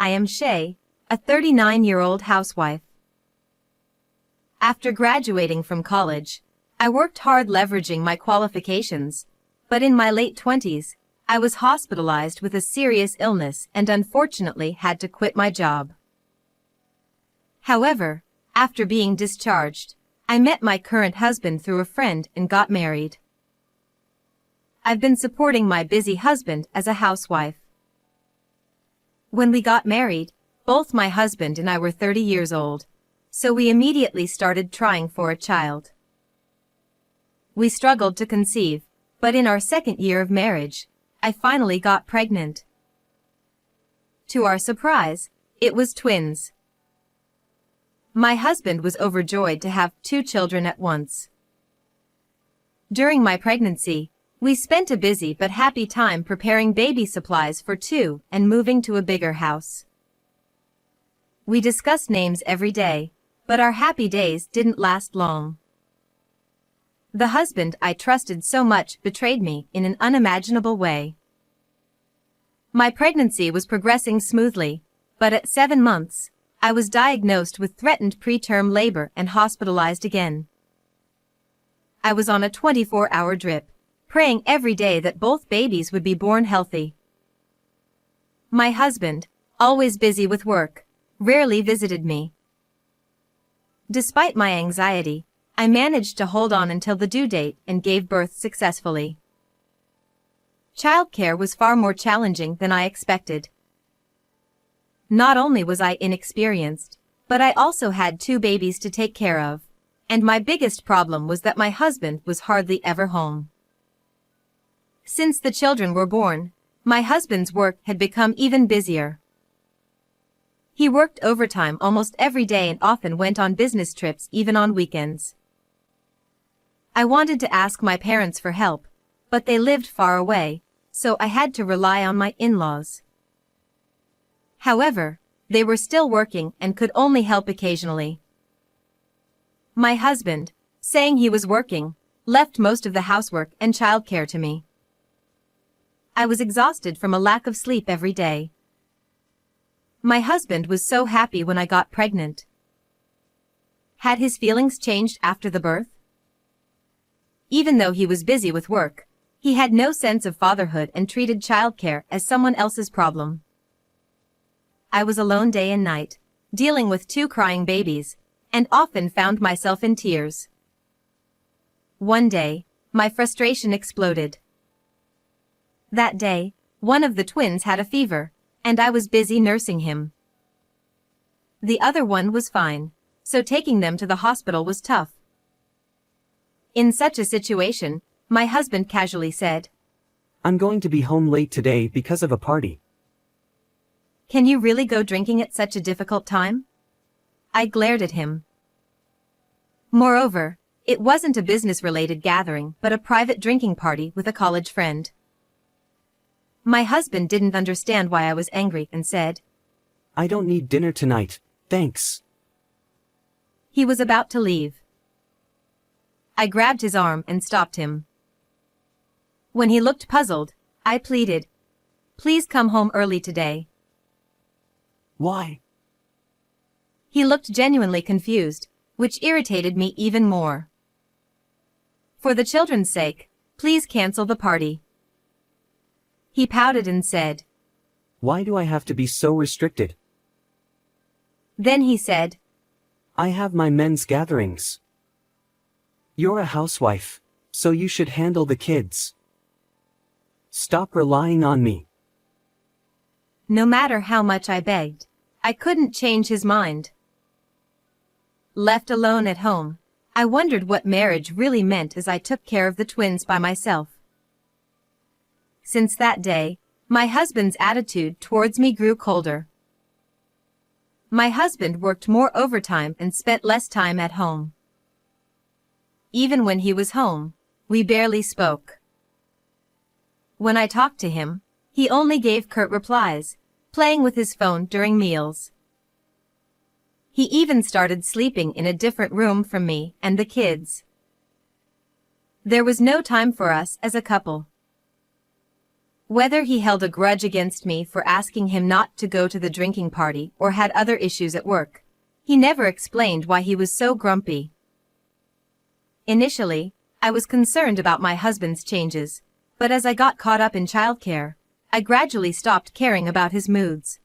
I am Shay, a 39-year-old housewife. After graduating from college, I worked hard leveraging my qualifications, but in my late 20s, I was hospitalized with a serious illness and unfortunately had to quit my job. However, after being discharged, I met my current husband through a friend and got married. I've been supporting my busy husband as a housewife. When we got married, both my husband and I were 30 years old, so we immediately started trying for a child. We struggled to conceive, but in our second year of marriage, I finally got pregnant. To our surprise, it was twins. My husband was overjoyed to have 2 children at once. During my pregnancy, we spent a busy but happy time preparing baby supplies for 2 and moving to a bigger house. We discussed names every day, but our happy days didn't last long. The husband I trusted so much betrayed me in an unimaginable way. My pregnancy was progressing smoothly, but at 7 months, I was diagnosed with threatened preterm labor and hospitalized again. I was on a 24-hour drip, praying every day that both babies would be born healthy. My husband, always busy with work, rarely visited me. Despite my anxiety, I managed to hold on until the due date and gave birth successfully. Childcare was far more challenging than I expected. Not only was I inexperienced, but I also had 2 babies to take care of, and my biggest problem was that my husband was hardly ever home. Since the children were born, my husband's work had become even busier. He worked overtime almost every day and often went on business trips even on weekends. I wanted to ask my parents for help, but they lived far away, so I had to rely on my in-laws. However, they were still working and could only help occasionally. My husband, saying he was working, left most of the housework and childcare to me. I was exhausted from a lack of sleep every day. My husband was so happy when I got pregnant. Had his feelings changed after the birth? Even though he was busy with work, he had no sense of fatherhood and treated childcare as someone else's problem. I was alone day and night, dealing with 2 crying babies, and often found myself in tears. One day, my frustration exploded. That day, one of the twins had a fever, and I was busy nursing him. The other one was fine, so taking them to the hospital was tough. In such a situation, my husband casually said, "I'm going to be home late today because of a party." "Can you really go drinking at such a difficult time?" I glared at him. Moreover, it wasn't a business-related gathering but a private drinking party with a college friend. My husband didn't understand why I was angry and said, "I don't need dinner tonight, thanks." He was about to leave. I grabbed his arm and stopped him. When he looked puzzled, I pleaded, "Please come home early today." "Why?" He looked genuinely confused, which irritated me even more. "For the children's sake, please cancel the party." He pouted and said, "Why do I have to be so restricted? Then he said, I have my men's gatherings. You're a housewife, so you should handle the kids. Stop relying on me." No matter how much I begged, I couldn't change his mind. Left alone at home, I wondered what marriage really meant as I took care of the twins by myself. Since that day, my husband's attitude towards me grew colder. My husband worked more overtime and spent less time at home. Even when he was home, we barely spoke. When I talked to him, he only gave curt replies, playing with his phone during meals. He even started sleeping in a different room from me and the kids. There was no time for us as a couple. Whether he held a grudge against me for asking him not to go to the drinking party or had other issues at work, he never explained why he was so grumpy. Initially, I was concerned about my husband's changes, but as I got caught up in childcare, I gradually stopped caring about his moods.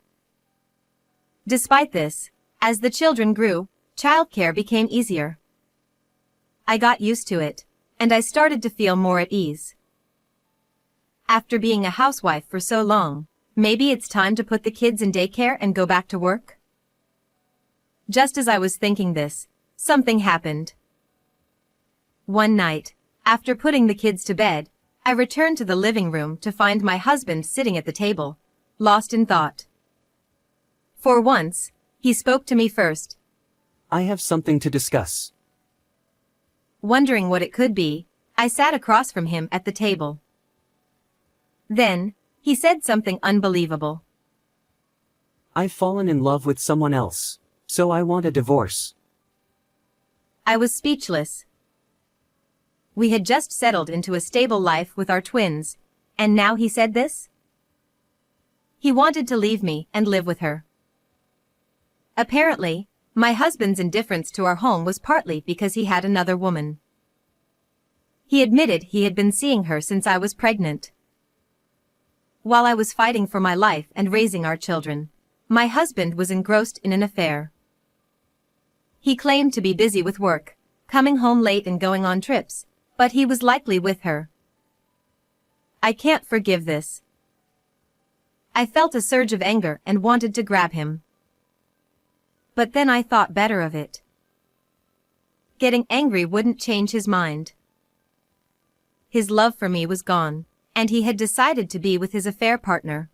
Despite this, as the children grew, childcare became easier. I got used to it, and I started to feel more at ease. After being a housewife for so long, maybe it's time to put the kids in daycare and go back to work? Just as I was thinking this, something happened. One night, after putting the kids to bed, I returned to the living room to find my husband sitting at the table, lost in thought. For once, he spoke to me first. I have something to discuss. Wondering what it could be, I sat across from him at the table. Then, he said something unbelievable. I've fallen in love with someone else, so I want a divorce. I was speechless. We had just settled into a stable life with our twins, and now he said this? He wanted to leave me and live with her. Apparently, my husband's indifference to our home was partly because he had another woman. He admitted he had been seeing her since I was pregnant. While I was fighting for my life and raising our children, my husband was engrossed in an affair. He claimed to be busy with work, coming home late and going on trips, but he was likely with her. I can't forgive this. I felt a surge of anger and wanted to grab him. But then I thought better of it. Getting angry wouldn't change his mind. His love for me was gone, and he had decided to be with his affair partner.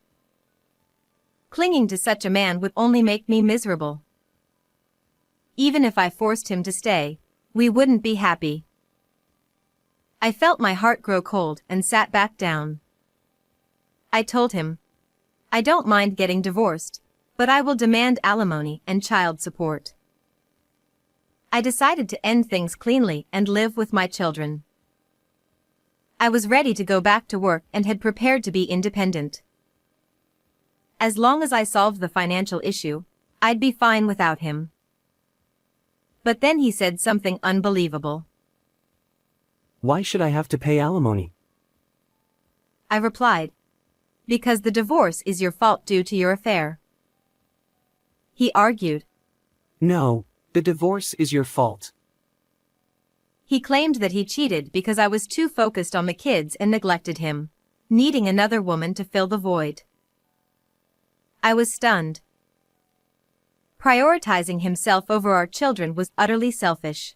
Clinging to such a man would only make me miserable. Even if I forced him to stay, we wouldn't be happy. I felt my heart grow cold and sat back down. I told him, I don't mind getting divorced, but I will demand alimony and child support. I decided to end things cleanly and live with my children. I was ready to go back to work and had prepared to be independent. As long as I solved the financial issue, I'd be fine without him. But then he said something unbelievable. Why should I have to pay alimony? I replied, because the divorce is your fault due to your affair. He argued. No, the divorce is your fault. He claimed that he cheated because I was too focused on the kids and neglected him, needing another woman to fill the void. I was stunned. Prioritizing himself over our children was utterly selfish.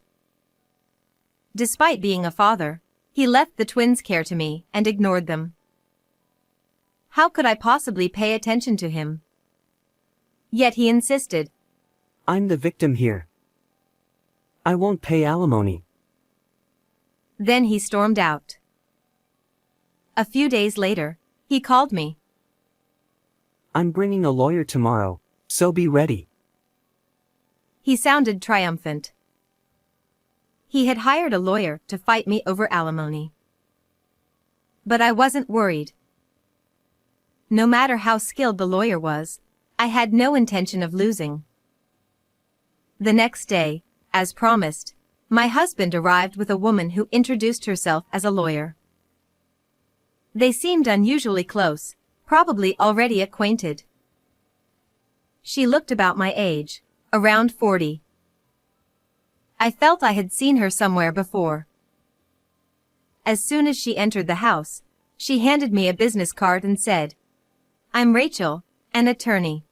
Despite being a father, he left the twins' care to me and ignored them. How could I possibly pay attention to him? Yet he insisted. I'm the victim here. I won't pay alimony. Then he stormed out. A few days later, he called me. I'm bringing a lawyer tomorrow, so be ready. He sounded triumphant. He had hired a lawyer to fight me over alimony. But I wasn't worried. No matter how skilled the lawyer was, I had no intention of losing. The next day, as promised, my husband arrived with a woman who introduced herself as a lawyer. They seemed unusually close, probably already acquainted. She looked about my age, around 40. I felt I had seen her somewhere before. As soon as she entered the house, she handed me a business card and said, I'm Rachel, an attorney.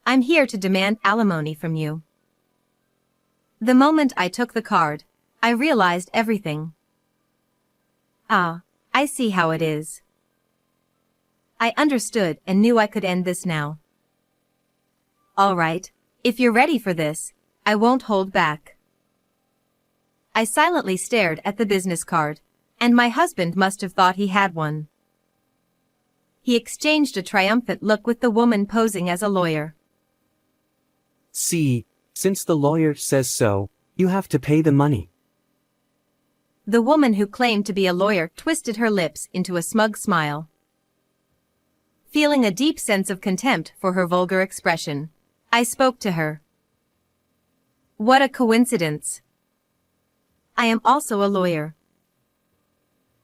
I'm here to demand alimony from you. The moment I took the card, I realized everything. Ah, I see how it is. I understood and knew I could end this now. All right, if you're ready for this, I won't hold back. I silently stared at the business card, and my husband must have thought he had one. He exchanged a triumphant look with the woman posing as a lawyer. See, since the lawyer says so, you have to pay the money. The woman who claimed to be a lawyer twisted her lips into a smug smile. Feeling a deep sense of contempt for her vulgar expression, I spoke to her. What a coincidence. I am also a lawyer.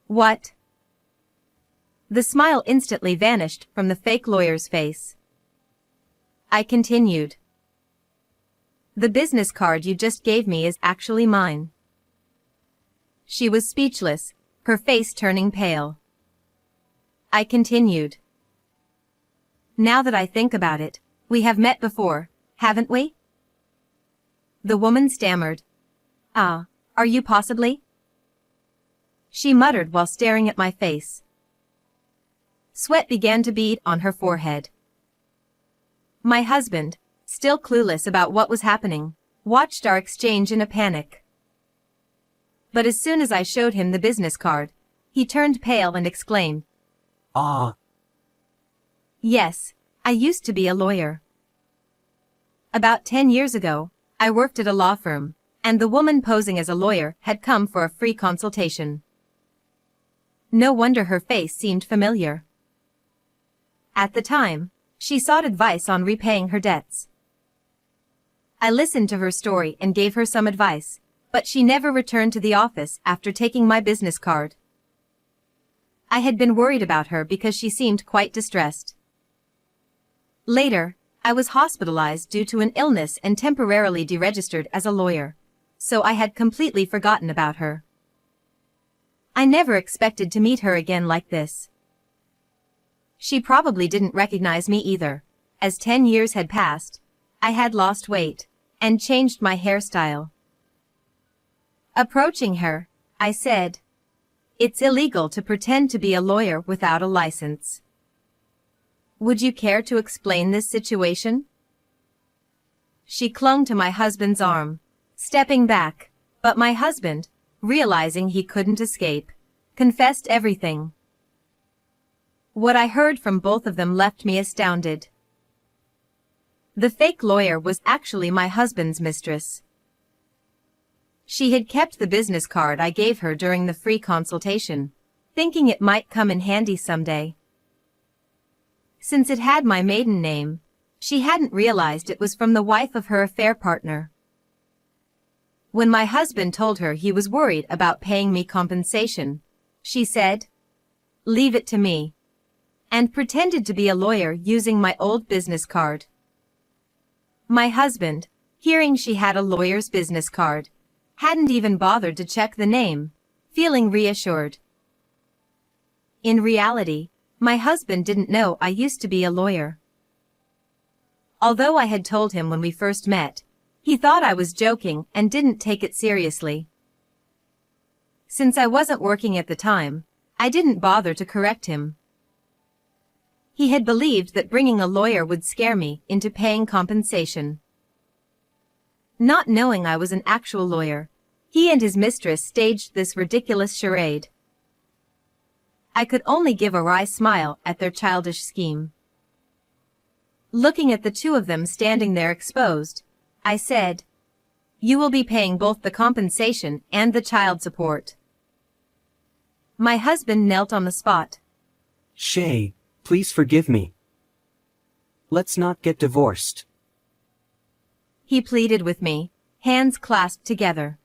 What? The smile instantly vanished from the fake lawyer's face. I continued. The business card you just gave me is actually mine. She was speechless, her face turning pale. I continued. Now that I think about it, we have met before, haven't we? The woman stammered. Ah, are you possibly? She muttered while staring at my face. Sweat began to bead on her forehead. My husband, still clueless about what was happening, watched our exchange in a panic. But as soon as I showed him the business card, he turned pale and exclaimed, Ah. Yes, I used to be a lawyer. About 10 years ago, I worked at a law firm, and the woman posing as a lawyer had come for a free consultation. No wonder her face seemed familiar. At the time, she sought advice on repaying her debts. I listened to her story and gave her some advice, but she never returned to the office after taking my business card. I had been worried about her because she seemed quite distressed. Later, I was hospitalized due to an illness and temporarily deregistered as a lawyer, so I had completely forgotten about her. I never expected to meet her again like this. She probably didn't recognize me either. As 10 years had passed, I had lost weight and changed my hairstyle. Approaching her, I said, "It's illegal to pretend to be a lawyer without a license. Would you care to explain this situation?" She clung to my husband's arm, stepping back, but my husband, realizing he couldn't escape, confessed everything. What I heard from both of them left me astounded. The fake lawyer was actually my husband's mistress. She had kept the business card I gave her during the free consultation, thinking it might come in handy someday. Since it had my maiden name, she hadn't realized it was from the wife of her affair partner. When my husband told her he was worried about paying me compensation, she said, "Leave it to me," and pretended to be a lawyer using my old business card. My husband, hearing she had a lawyer's business card, hadn't even bothered to check the name, feeling reassured. In reality, my husband didn't know I used to be a lawyer. Although I had told him when we first met, he thought I was joking and didn't take it seriously. Since I wasn't working at the time, I didn't bother to correct him. He had believed that bringing a lawyer would scare me into paying compensation. Not knowing I was an actual lawyer, he and his mistress staged this ridiculous charade. I could only give a wry smile at their childish scheme. Looking at the two of them standing there exposed, I said, "You will be paying both the compensation and the child support." My husband knelt on the spot. Shay, please forgive me. Let's not get divorced. He pleaded with me, hands clasped together.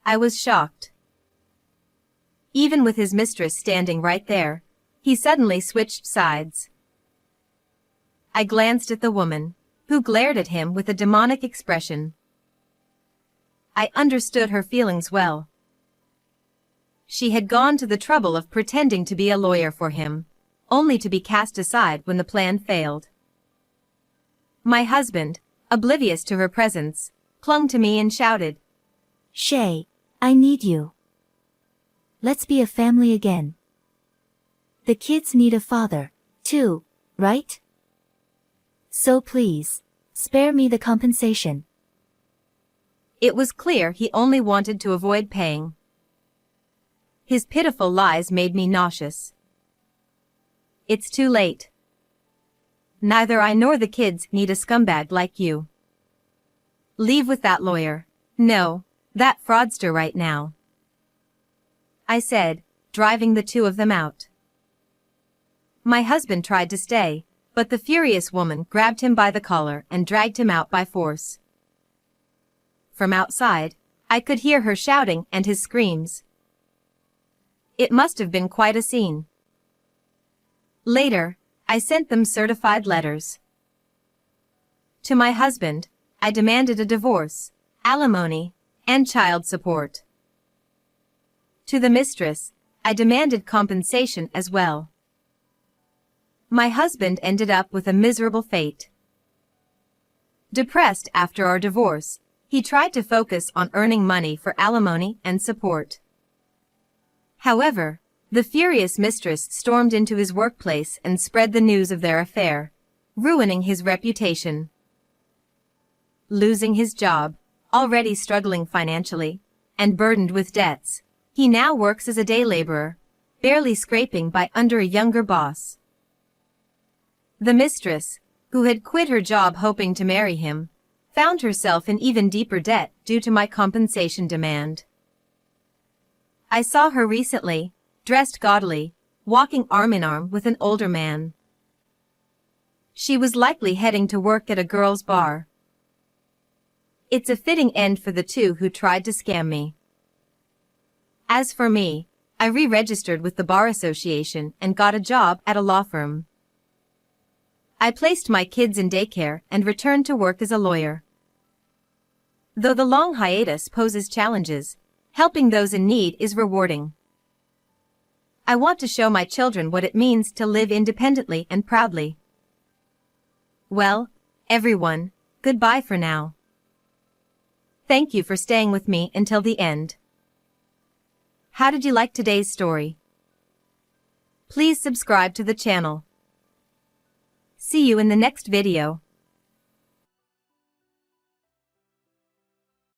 I was shocked. Even with his mistress standing right there, he suddenly switched sides. I glanced at the woman, who glared at him with a demonic expression. I understood her feelings well. She had gone to the trouble of pretending to be a lawyer for him, only to be cast aside when the plan failed. My husband, oblivious to her presence, clung to me and shouted, "Shay, I need you. Let's be a family again. The kids need a father, too, right? So please, spare me the compensation." It was clear he only wanted to avoid paying. His pitiful lies made me nauseous. It's too late. Neither I nor the kids need a scumbag like you. Leave with that lawyer. No, that fraudster right now, I said, driving the two of them out. My husband tried to stay, but the furious woman grabbed him by the collar and dragged him out by force. From outside, I could hear her shouting and his screams. It must have been quite a scene. Later, I sent them certified letters. To my husband, I demanded a divorce, alimony, and child support. To the mistress, I demanded compensation as well. My husband ended up with a miserable fate. Depressed after our divorce, he tried to focus on earning money for alimony and support. However, the furious mistress stormed into his workplace and spread the news of their affair, ruining his reputation. Losing his job, already struggling financially, and burdened with debts, he now works as a day laborer, barely scraping by under a younger boss. The mistress, who had quit her job hoping to marry him, found herself in even deeper debt due to my compensation demand. I saw her recently, dressed gaudily, walking arm in arm with an older man. She was likely heading to work at a girls' bar. It's a fitting end for the two who tried to scam me. As for me, I re-registered with the Bar Association and got a job at a law firm. I placed my kids in daycare and returned to work as a lawyer. Though the long hiatus poses challenges, helping those in need is rewarding. I want to show my children what it means to live independently and proudly. Well, everyone, goodbye for now. Thank you for staying with me until the end. How did you like today's story? Please subscribe to the channel. See you in the next video.